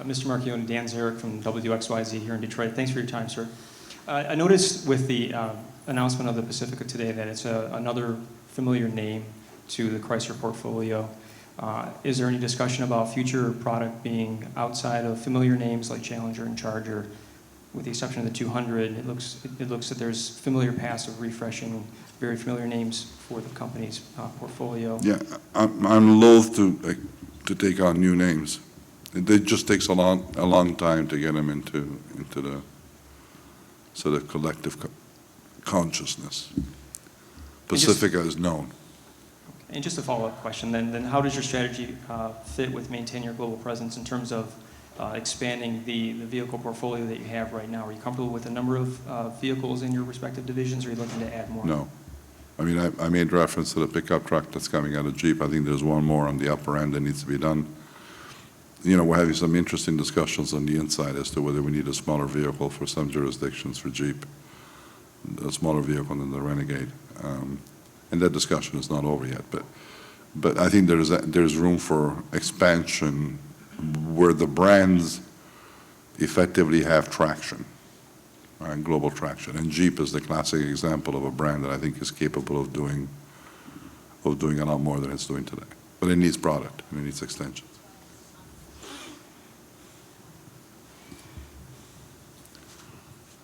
Mr. Marchionne, Dan Zarek from WXYZ here in Detroit. Thanks for your time, sir. I noticed with the announcement of the Pacifica today that it's another familiar name to the Chrysler portfolio. Is there any discussion about future product being outside of familiar names like Challenger and Charger? With the exception of the 200, it looks that there's familiar paths of refreshing very familiar names for the company's portfolio. Yeah, I'm loath to take on new names. It just takes a long time to get them into the sort of collective consciousness. Pacifica is known. And just a follow-up question, then how does your strategy fit with maintaining your global presence in terms of expanding the vehicle portfolio that you have right now? Are you comfortable with the number of vehicles in your respective divisions, or are you looking to add more? No. I mean, I made reference to the pickup truck that's coming out of Jeep. I think there's one more on the upper end that needs to be done. You know, we're having some interesting discussions on the inside as to whether we need a smaller vehicle for some jurisdictions for Jeep, a smaller vehicle than the Renegade. And that discussion is not over yet. But I think there's room for expansion where the brands effectively have traction, global traction. And Jeep is the classic example of a brand that I think is capable of doing a lot more than it's doing today. But it needs product and it needs extensions.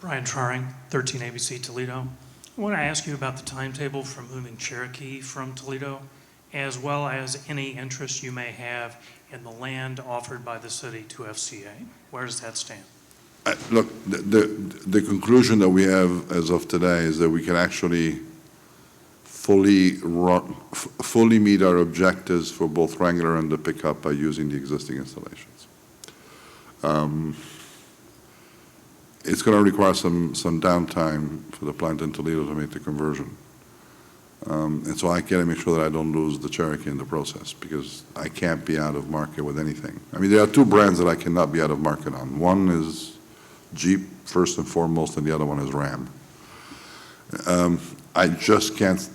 Brian Traring, 13 ABC Toledo. I want to ask you about the timetable for moving Cherokee from Toledo, as well as any interest you may have in the land offered by the city to FCA. Where does that stand? Look, the conclusion that we have as of today is that we can actually fully meet our objectives for both Wrangler and the pickup by using the existing installations. It's going to require some downtime for the plant in Toledo to make the conversion. And so I got to make sure that I don't lose the Cherokee in the process, because I can't be out of market with anything. I mean, there are two brands that I cannot be out of market on. One is Jeep, first and foremost, and the other one is Ram. I just can't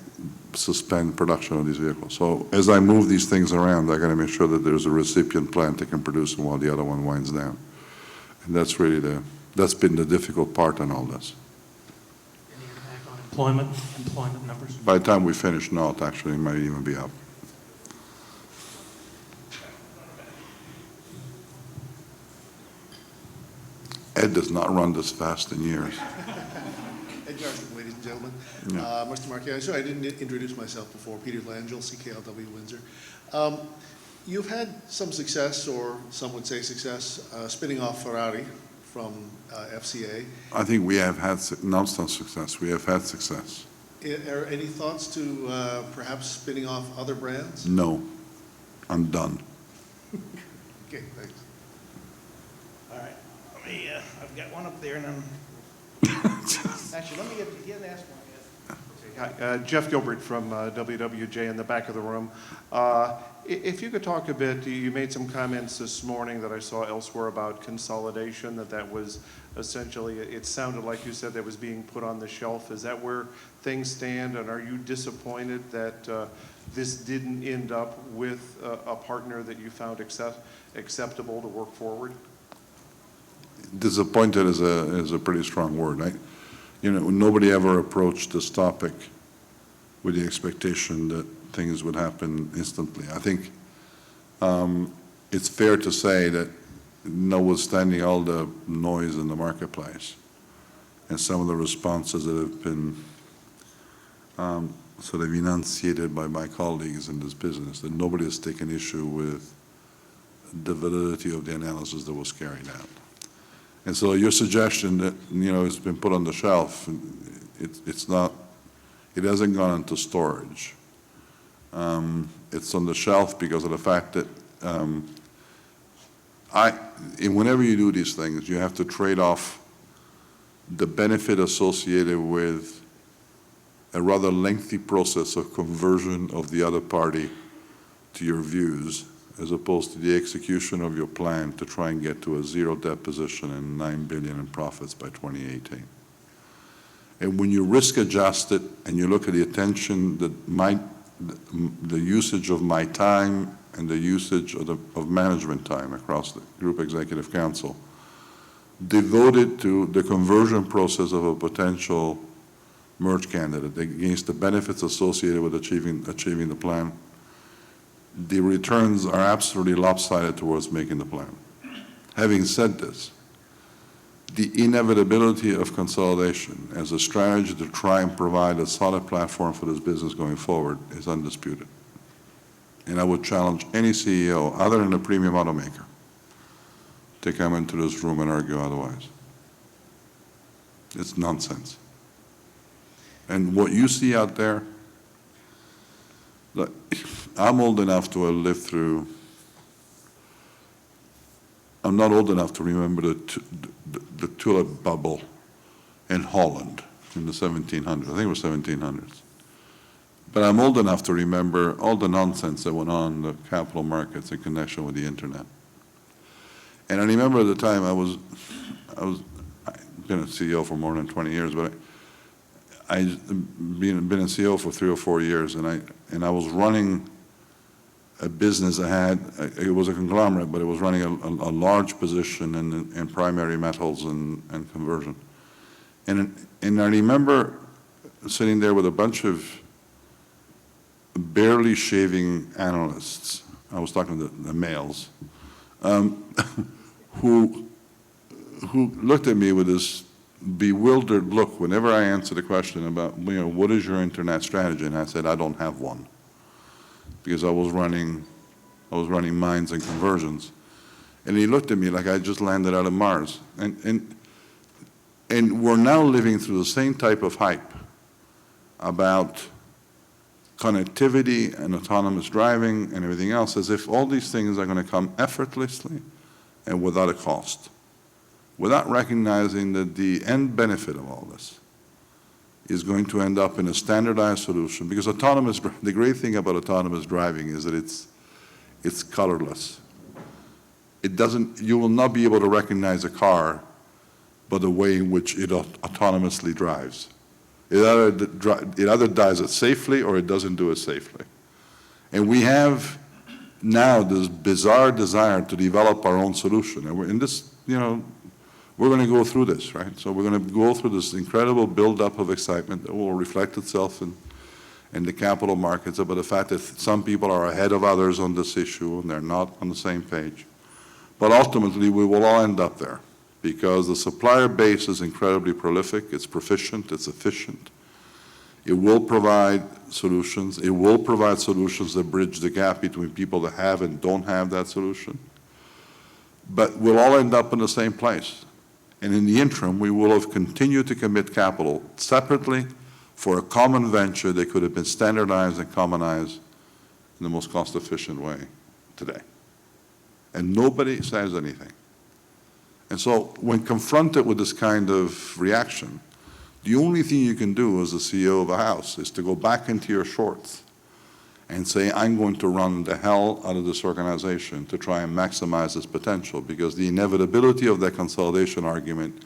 suspend production of these vehicles. So as I move these things around, I got to make sure that there's a recipient plant that can produce them while the other one winds down. And that's really that's been the difficult part on all this. Any impact on employment numbers? By the time we finish, not actually, it might even be up. Ed does not run this fast in years. Ed Garson, ladies and gentlemen. Yeah. Mr. Marchionne, sorry, I didn't introduce myself before. Peter Langell, CKLW Windsor. You've had some success, or some would say success, spinning off Ferrari from FCA. I think we have had non-stop success. We have had success. Are any thoughts to perhaps spinning off other brands? No, I'm done. Okay, thanks. All right. I've got one up there, and I'm actually, let me get an ask one. Hi, Jeff Gilbert from WWJ in the back of the room. If you could talk a bit, you made some comments this morning that I saw elsewhere about consolidation, that was essentially, it sounded like you said that was being put on the shelf. Is that where things stand, and are you disappointed that this didn't end up with a partner that you found acceptable to work forward? Disappointed is a pretty strong word. You know, nobody ever approached this topic with the expectation that things would happen instantly. I think it's fair to say that, notwithstanding all the noise in the marketplace and some of the responses that have been sort of enunciated by my colleagues in this business, that nobody has taken issue with the validity of the analysis that was carried out. And so your suggestion that, it's been put on the shelf, it's not, it hasn't gone into storage. It's on the shelf because of the fact that whenever you do these things, you have to trade off the benefit associated with a rather lengthy process of conversion of the other party to your views, as opposed to the execution of your plan to try and get to a zero debt position and $9 billion in profits by 2018. And when you risk adjust it and you look at the attention that the usage of my time and the usage of management time across the Group Executive Council devoted to the conversion process of a potential merge candidate against the benefits associated with achieving the plan, the returns are absolutely lopsided towards making the plan. Having said this, the inevitability of consolidation as a strategy to try and provide a solid platform for this business going forward is undisputed. And I would challenge any CEO, other than a premium automaker, to come into this room and argue otherwise. It's nonsense. And what you see out there, look, I'm old enough to have lived through, I'm not old enough to remember the tulip bubble in Holland in the 1700s. I think it was 1700s. But I'm old enough to remember all the nonsense that went on in the capital markets in connection with the internet. And I remember at the time I've been a CEO for more than 20 years, but I've been a CEO for 3 or 4 years, and I was running a business it was a conglomerate, but it was running a large position in primary metals and conversion. And I remember sitting there with a bunch of barely shaving analysts, I was talking to the males, who looked at me with this bewildered look whenever I answered a question about, what is your internet strategy? And I said, I don't have one, because I was running mines and conversions. And he looked at me like I just landed out of Mars. And we're now living through the same type of hype about connectivity and autonomous driving and everything else, as if all these things are going to come effortlessly and without a cost, without recognizing that the end benefit of all this is going to end up in a standardized solution. Because the great thing about autonomous driving is that it's colorless. You will not be able to recognize a car by the way in which it autonomously drives. It either does it safely or it doesn't do it safely. And we have now this bizarre desire to develop our own solution. And we're in this, we're going to go through this, right? So we're going to go through this incredible buildup of excitement that will reflect itself in the capital markets about the fact that some people are ahead of others on this issue and they're not on the same page. But ultimately, we will all end up there, because the supplier base is incredibly prolific, it's proficient, it's efficient. It will provide solutions. It will provide solutions that bridge the gap between people that have and don't have that solution. But we'll all end up in the same place. And in the interim, we will have continued to commit capital separately for a common venture that could have been standardized and commonized in the most cost-efficient way today. And nobody says anything. And so when confronted with this kind of reaction, the only thing you can do as a CEO of a house is to go back into your shorts and say, I'm going to run the hell out of this organization to try and maximize its potential, because the inevitability of that consolidation argument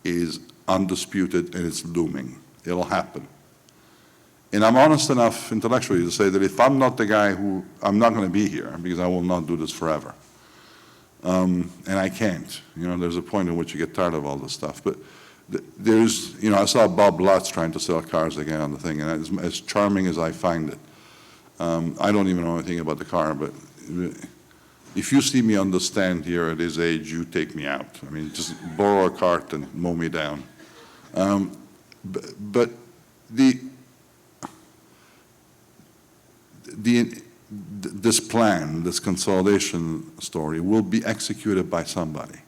is undisputed and it's looming. It'll happen. And I'm honest enough intellectually to say that if I'm not the guy I'm not going to be here, because I will not do this forever. And I can't. There's a point in which you get tired of all this stuff. But I saw Bob Lutz trying to sell cars again on the thing, and as charming as I find it, I don't even know anything about the car, but if you see me on the stand here at his age, you take me out. I mean, just borrow a cart and mow me down. But this plan, this consolidation story, will be executed by somebody.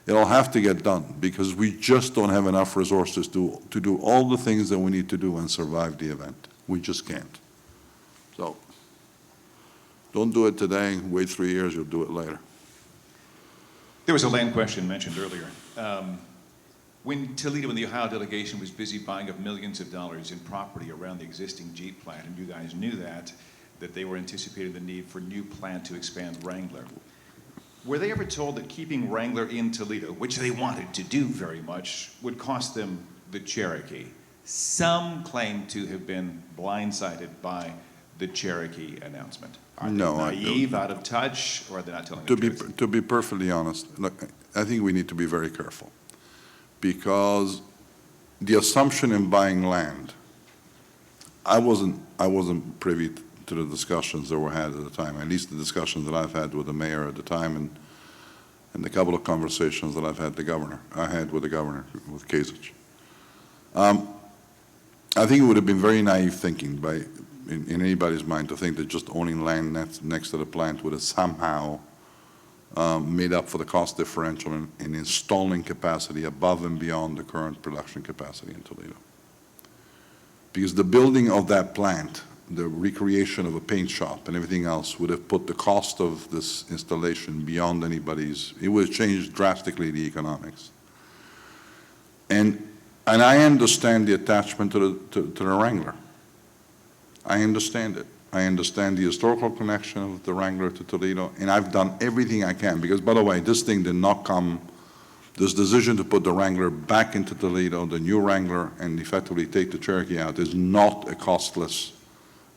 It'll have to get done, because we just don't have enough resources to do all the things that we need to do and survive the event. We just can't. So don't do it today. Wait 3 years, you'll do it later. There was a land question mentioned earlier. When Toledo and the Ohio delegation was busy buying up millions of dollars in property around the existing Jeep plant, and you guys knew that they were anticipating the need for new plant to expand Wrangler. Were they ever told that keeping Wrangler in Toledo, which they wanted to do very much, would cost them the Cherokee? Some claim to have been blindsided by the Cherokee announcement. Are they No, I don't. naive, out of touch, or are they not telling the truth? To be perfectly honest, look, I think we need to be very careful, because the assumption in buying land, I wasn't privy to the discussions that were had at the time, at least the discussions that I've had with the mayor at the time, and the couple of conversations that I had with the governor, with Kasich. I think it would have been very naive thinking in anybody's mind to think that just owning land next to the plant would have somehow made up for the cost differential in installing capacity above and beyond the current production capacity in Toledo. Because the building of that plant, the recreation of a paint shop and everything else would have put the cost of this installation beyond anybody's, it would have changed drastically the economics. And I understand the attachment to the Wrangler. I understand it. I understand the historical connection of the Wrangler to Toledo, and I've done everything I can, because, by the way, this thing did not come, this decision to put the Wrangler back into Toledo, the new Wrangler, and effectively take the Cherokee out, is not a costless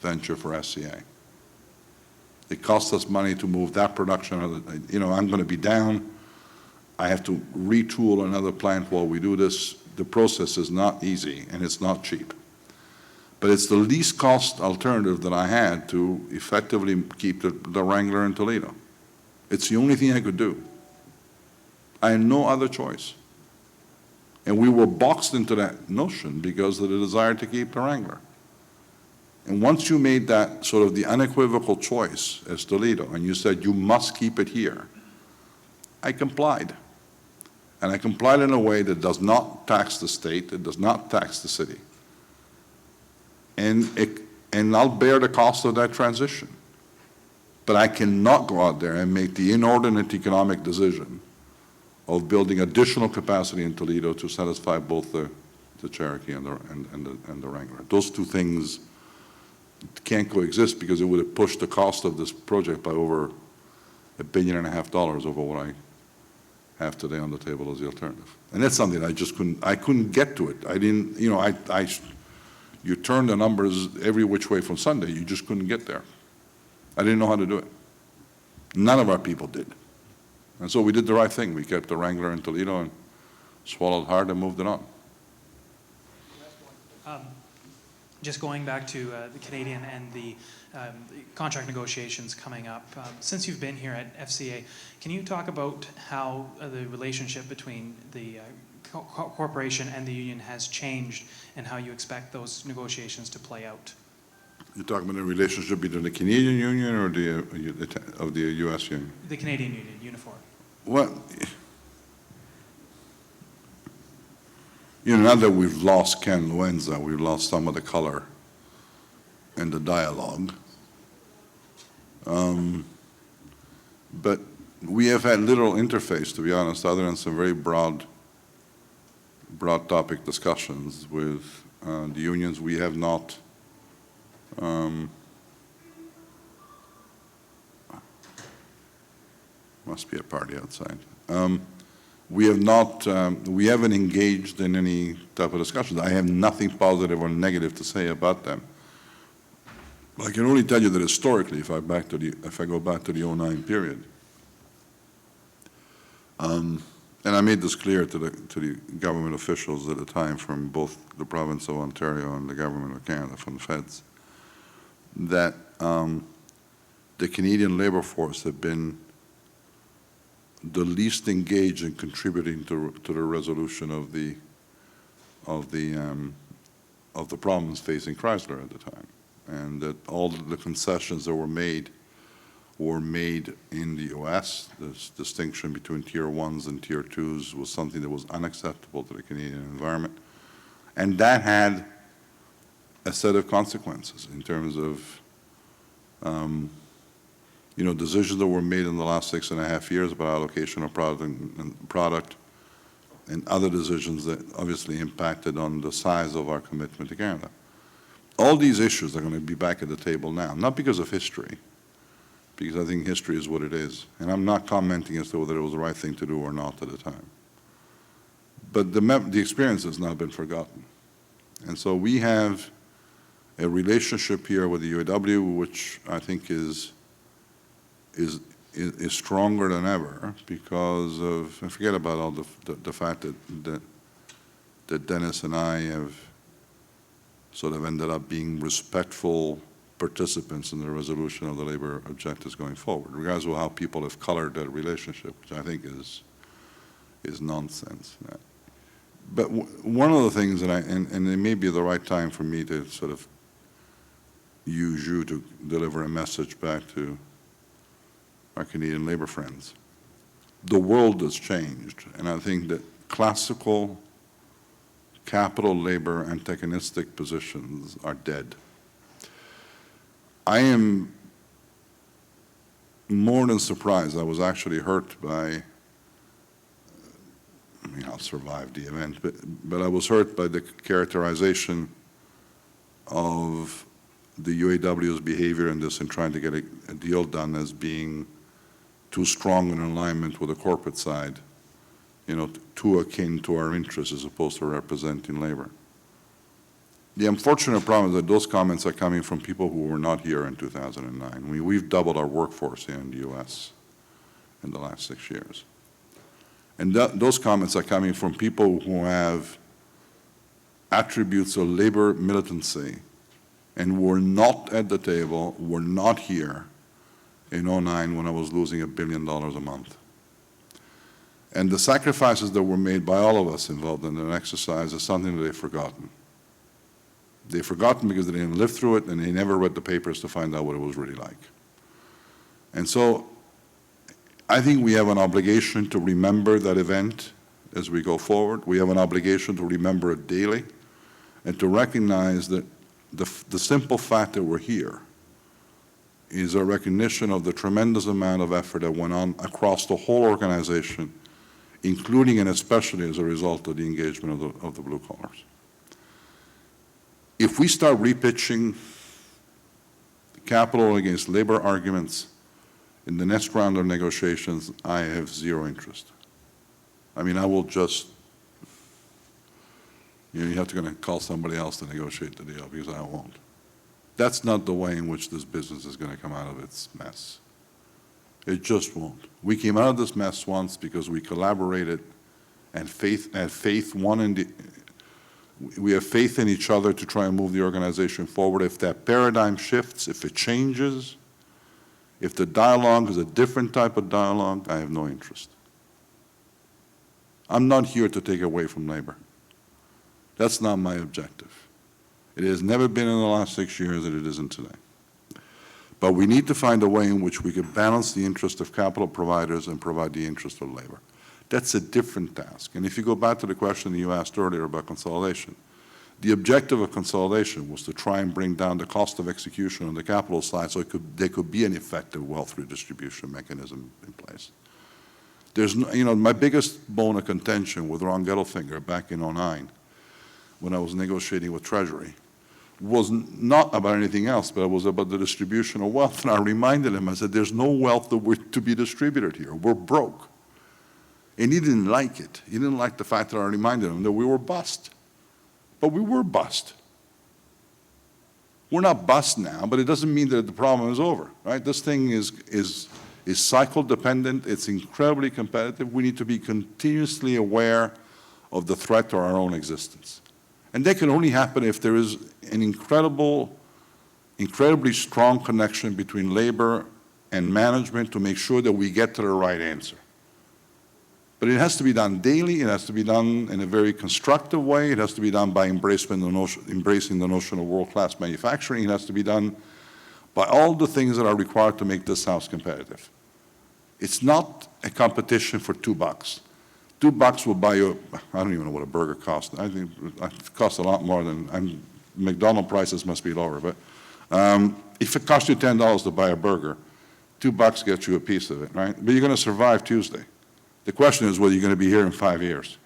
venture for FCA. It costs us money to move that production. You know, I'm going to be down. I have to retool another plant while we do this. The process is not easy, and it's not cheap. But it's the least cost alternative that I had to effectively keep the Wrangler in Toledo. It's the only thing I could do. I had no other choice. And we were boxed into that notion because of the desire to keep the Wrangler. And once you made that sort of the unequivocal choice as Toledo, and you said you must keep it here, I complied. And I complied in a way that does not tax the state, it does not tax the city. And I'll bear the cost of that transition. But I cannot go out there and make the inordinate economic decision of building additional capacity in Toledo to satisfy both the Cherokee and the Wrangler. Those two things can't coexist, because it would have pushed the cost of this project by over $1.5 billion over what I have today on the table as the alternative. And that's something I couldn't get to it. I didn't, you know, you turn the numbers every which way from Sunday, you just couldn't get there. I didn't know how to do it. None of our people did. And so we did the right thing. We kept the Wrangler in Toledo and swallowed hard and moved it on. Just going back to the Canadian and the contract negotiations coming up. Since you've been here at FCA, can you talk about how the relationship between the corporation and the union has changed, and how you expect those negotiations to play out? You're talking about the relationship between the Canadian Union or of the U.S. Union? The Canadian Union, Unifor. Well, you know, now that we've lost Ken Luenza, we've lost some of the color and the dialogue. But we have had little interface, to be honest, other than some very broad topic discussions with the unions. We have not must be a party outside. We haven't engaged in any type of discussions. I have nothing positive or negative to say about them. I can only tell you that historically, if I go back to the 2009 period, and I made this clear to the government officials at the time from both the province of Ontario and the government of Canada, from the feds, that the Canadian labor force had been the least engaged in contributing to the resolution of the problems facing Chrysler at the time, and that all the concessions that were made in the U.S. This distinction between Tier 1s and Tier 2s was something that was unacceptable to the Canadian environment, and that had a set of consequences in terms of you know, decisions that were made in the last 6.5 years about allocation of product and other decisions that obviously impacted on the size of our commitment to Canada. All these issues are going to be back at the table now, not because of history, because I think history is what it is. And I'm not commenting as to whether it was the right thing to do or not at the time. But the experience has not been forgotten. And so we have a relationship here with the UAW, which I think is is stronger than ever because of, and forget about all the fact that Dennis and I have sort of ended up being respectful participants in the resolution of the labor objectives going forward, regardless of how people have colored that relationship, which I think is nonsense. But one of the things that and it may be the right time for me to sort of use you to deliver a message back to our Canadian labor friends. The world has changed, and I think that classical capital labor antagonistic positions are dead. I am more than surprised. I was actually hurt by, I mean, I'll survive the event, but I was hurt by the characterization of the UAW's behavior in this and trying to get a deal done as being too strong in alignment with the corporate side, you know, too akin to our interests as opposed to representing labor. The unfortunate problem is that those comments are coming from people who were not here in 2009. We've doubled our workforce here in the U.S. in the last 6 years. And those comments are coming from people who have attributes of labor militancy and were not at the table, were not here in 2009 when I was losing $1 billion a month. And the sacrifices that were made by all of us involved in that exercise is something that they've forgotten. They've forgotten because they didn't live through it and they never read the papers to find out what it was really like. And so I think we have an obligation to remember that event as we go forward. We have an obligation to remember it daily and to recognize that the simple fact that we're here is a recognition of the tremendous amount of effort that went on across the whole organization, including and especially as a result of the engagement of the blue collars. If we start repitching capital against labor arguments in the next round of negotiations, I have zero interest. I mean, I will just, you have to call somebody else to negotiate the deal because I won't. That's not the way in which this business is going to come out of its mess. It just won't. We came out of this mess once because we collaborated and we have faith in each other to try and move the organization forward. If that paradigm shifts, if it changes, if the dialogue is a different type of dialogue, I have no interest. I'm not here to take away from labor. That's not my objective. It has never been in the last 6 years, and it isn't today. But we need to find a way in which we can balance the interest of capital providers and provide the interest of labor. That's a different task. And if you go back to the question that you asked earlier about consolidation, the objective of consolidation was to try and bring down the cost of execution on the capital side so there could be an effective wealth redistribution mechanism in place. There's no, you know, my biggest bone of contention with Ron Gettelfinger back in 2009 when I was negotiating with Treasury was not about anything else, but it was about the distribution of wealth. And I reminded him, I said, there's no wealth to be distributed here. We're broke. And he didn't like it. He didn't like the fact that I reminded him that we were bust. But we were bust. We're not bust now, but it doesn't mean that the problem is over, right? This thing is cycle dependent. It's incredibly competitive. We need to be continuously aware of the threat to our own existence. And that can only happen if there is an incredibly strong connection between labor and management to make sure that we get to the right answer. But it has to be done daily. It has to be done in a very constructive way. It has to be done by embracing the notion of world-class manufacturing. It has to be done by all the things that are required to make this house competitive. It's not a competition for $2. $2 will buy you, I don't even know what a burger costs. I think it costs a lot more than, McDonald's prices must be lower, but if it costs you $10 to buy a burger, $2 gets you a piece of it, right? But you're going to survive Tuesday. The question is whether you're going to be here in 5 years.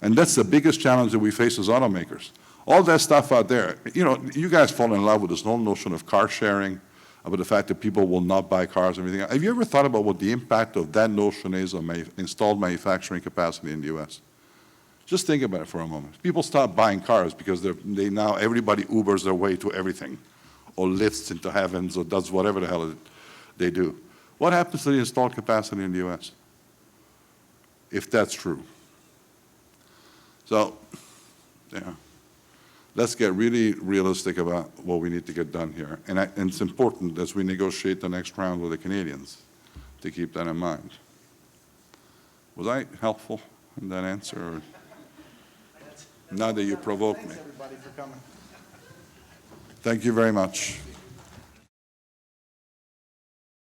And that's the biggest challenge that we face as automakers. All that stuff out there, you know, you guys fall in love with this whole notion of car sharing, about the fact that people will not buy cars and everything. Have you ever thought about what the impact of that notion is on installed manufacturing capacity in the U.S.? Just think about it for a moment. People stop buying cars because they now, everybody Ubers their way to everything, or lifts into heavens, or does whatever the hell it is. They do. What happens to the installed capacity in the U.S.? If that's true. So, yeah, let's get really realistic about what we need to get done here. And it's important as we negotiate the next round with the Canadians to keep that in mind. Was I helpful in that answer? Or now that you provoked me. Thanks, everybody, for coming. Thank you very much.